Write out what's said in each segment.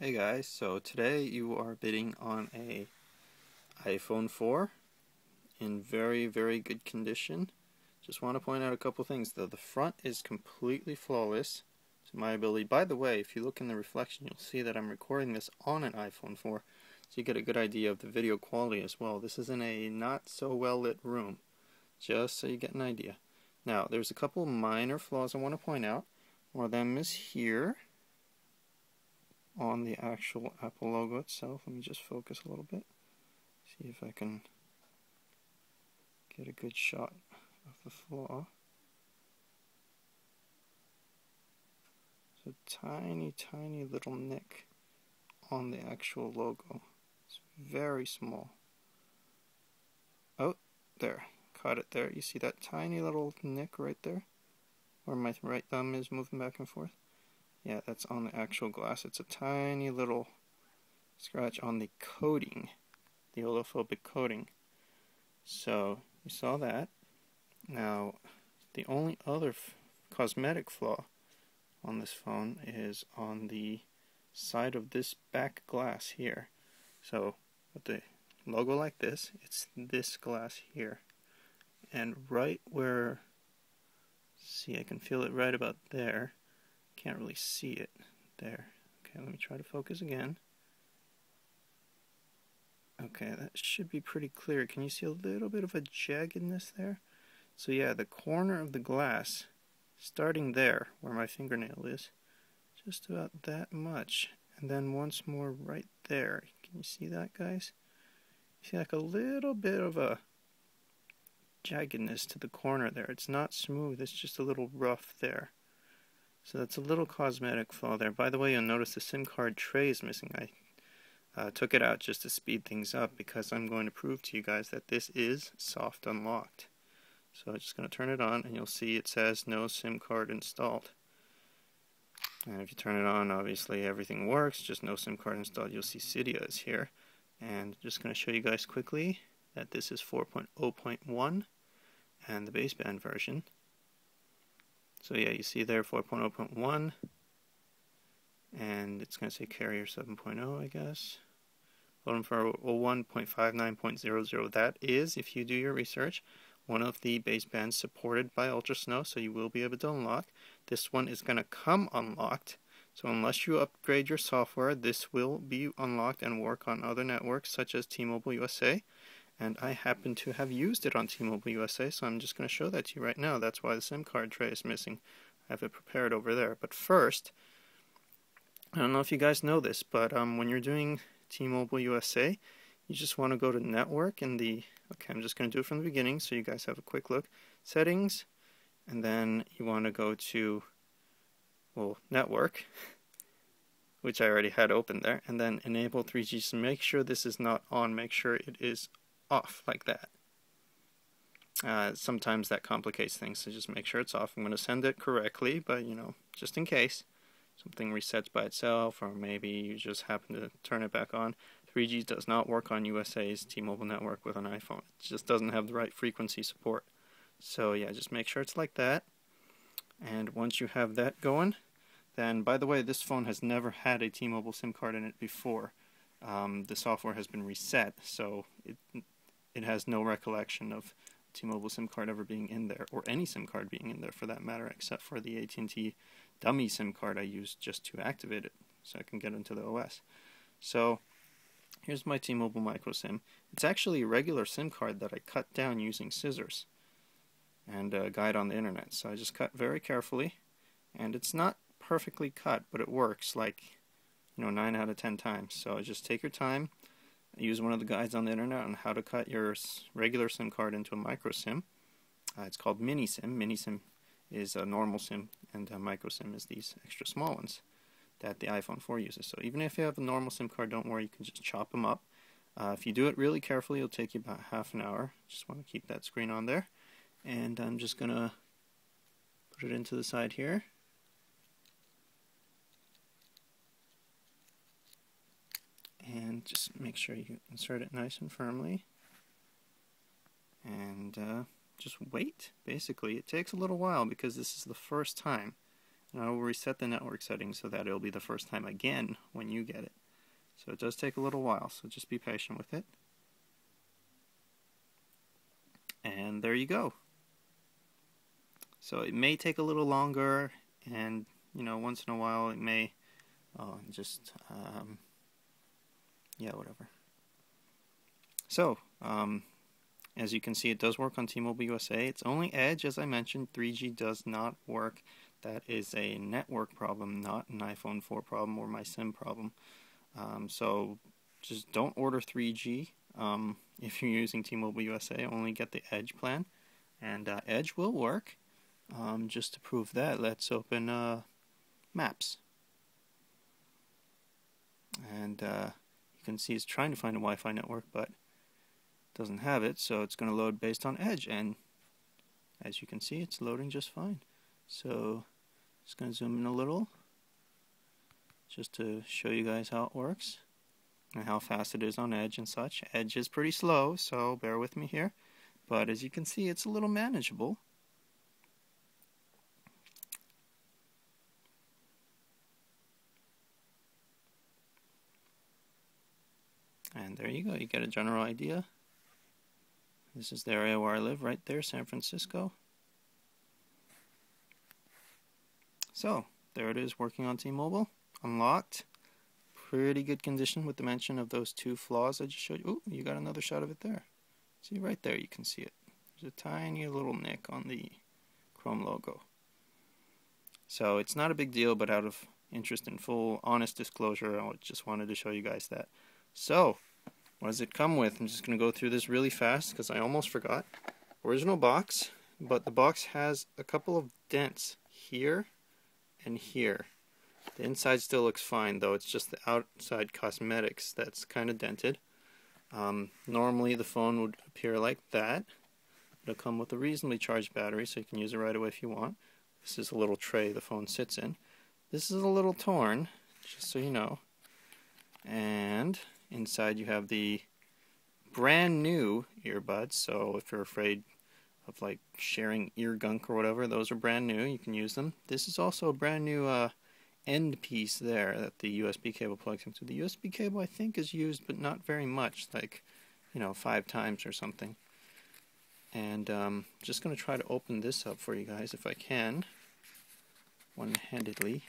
Hey guys, so today you are bidding on a iPhone 4 in very good condition. Just want to point out a couple things though. The front is completely flawless to my ability. By the way, if you look in the reflection, you'll see that I'm recording this on an iPhone 4, so you get a good idea of the video quality as well. This is in a not so well lit room, just so you get an idea. Now, there's a couple minor flaws I want to point out. One of them is here on the actual Apple logo itself. Let me just focus a little bit. See if I can get a good shot of the flaw. It's a tiny little nick on the actual logo. It's very small. Oh, there. Caught it there. You see that tiny little nick right there? Where my right thumb is moving back and forth? Yeah, that's on the actual glass. It's a tiny little scratch on the coating, the olophobic coating. So, you saw that. Now, the only other cosmetic flaw on this phone is on the side of this back glass here. So, with the logo like this, it's this glass here. And right where, see, I can feel it right about there. Can't really see it there. Okay, let me try to focus again. Okay, that should be pretty clear. Can you see a little bit of a jaggedness there? So yeah, the corner of the glass, starting there, where my fingernail is, just about that much. And then once more right there. Can you see that, guys? You see like a little bit of a jaggedness to the corner there. It's not smooth, it's just a little rough there. So that's a little cosmetic flaw there. By the way, you'll notice the SIM card tray is missing. I took it out just to speed things up because I'm going to prove to you guys that this is soft unlocked. So I'm just going to turn it on and you'll see it says no SIM card installed. And if you turn it on, obviously everything works, just no SIM card installed. You'll see Cydia is here. And just going to show you guys quickly that this is 4.0.1 and the baseband version. So yeah, you see there 4.0.1, and it's going to say carrier 7.0, I guess. Bottom for 01.59.00. That is, if you do your research, one of the basebands supported by UltraSnow, so you will be able to unlock. This one is going to come unlocked, so unless you upgrade your software, this will be unlocked and work on other networks such as T-Mobile USA. And I happen to have used it on T-Mobile USA, so I'm just going to show that to you right now. That's why the SIM card tray is missing. I have it prepared over there. But first, I don't know if you guys know this, but when you're doing T-Mobile USA, you just want to go to Network in the... Okay, I'm just going to do it from the beginning so you guys have a quick look. Settings, and then you want to go to, well, Network, which I already had open there, and then Enable 3G. So make sure this is not on. Make sure it is off like that. Sometimes that complicates things, so just make sure it's off. I'm going to send it correctly, but you know, just in case something resets by itself, or maybe you just happen to turn it back on. 3G does not work on USA's T-Mobile network with an iPhone. It just doesn't have the right frequency support. So yeah, just make sure it's like that. And once you have that going, then, by the way, this phone has never had a T-Mobile SIM card in it before. The software has been reset, so it has no recollection of T-Mobile SIM card ever being in there, or any SIM card being in there for that matter, except for the AT&T dummy SIM card I used just to activate it, so I can get into the OS. So, here's my T-Mobile micro SIM. It's actually a regular SIM card that I cut down using scissors and a guide on the internet. So I just cut very carefully, and it's not perfectly cut, but it works like, you know, 9 out of 10 times. So just take your time. Use one of the guides on the internet on how to cut your regular SIM card into a micro SIM. It's called mini SIM. Mini SIM is a normal SIM, and a micro SIM is these extra small ones that the iPhone 4 uses. So even if you have a normal SIM card, don't worry, you can just chop them up. If you do it really carefully, it'll take you about half an hour. Just want to keep that screen on there. And I'm just going to put it into the side here. And just make sure you insert it nice and firmly. And just wait, basically. It takes a little while because this is the first time and I will reset the network settings so that it'll be the first time again when you get it. So it does take a little while, so just be patient with it. And there you go. So it may take a little longer, and once in a while it may yeah, whatever. So as you can see, it does work on T-Mobile USA. It's only Edge, as I mentioned. 3G does not work. That is a network problem, not an iPhone 4 problem or my SIM problem. So just don't order 3G if you're using T-Mobile USA. Only get the Edge plan, and Edge will work. Just to prove that, let's open Maps. And you can see it's trying to find a Wi-Fi network, but doesn't have it, so it's going to load based on Edge, and as you can see, it's loading just fine. So just going to zoom in a little just to show you guys how it works and how fast it is on Edge and such. Edge is pretty slow, so bear with me here, but as you can see, it's a little manageable. And there you go, you get a general idea. This is the area where I live, right there, San Francisco. So, there it is, working on T-Mobile. Unlocked. Pretty good condition with the mention of those two flaws I just showed you. Ooh, you got another shot of it there. See, right there you can see it. There's a tiny little nick on the Chrome logo. So, it's not a big deal, but out of interest in full honest disclosure, I just wanted to show you guys that. So, what does it come with? I'm just going to go through this really fast because I almost forgot. Original box, but the box has a couple of dents here and here. The inside still looks fine, though. It's just the outside cosmetics that's kind of dented. Normally the phone would appear like that. It'll come with a reasonably charged battery, so you can use it right away if you want. This is a little tray the phone sits in. This is a little torn, just so you know. And inside you have the brand new earbuds, so if you're afraid of like sharing ear gunk or whatever, those are brand new, you can use them. This is also a brand new end piece there that the USB cable plugs into. The USB cable I think is used, but not very much, like 5 times or something. And just going to try to open this up for you guys if I can, one-handedly.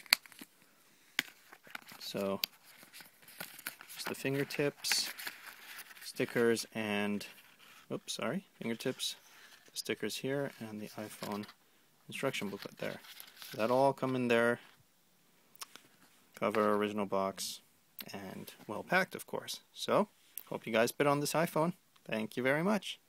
So the fingertips, stickers, and fingertips, the stickers here, and the iPhone instruction booklet there. So that'll all come in there. Cover, original box, and well packed, of course. So, hope you guys bid on this iPhone. Thank you very much.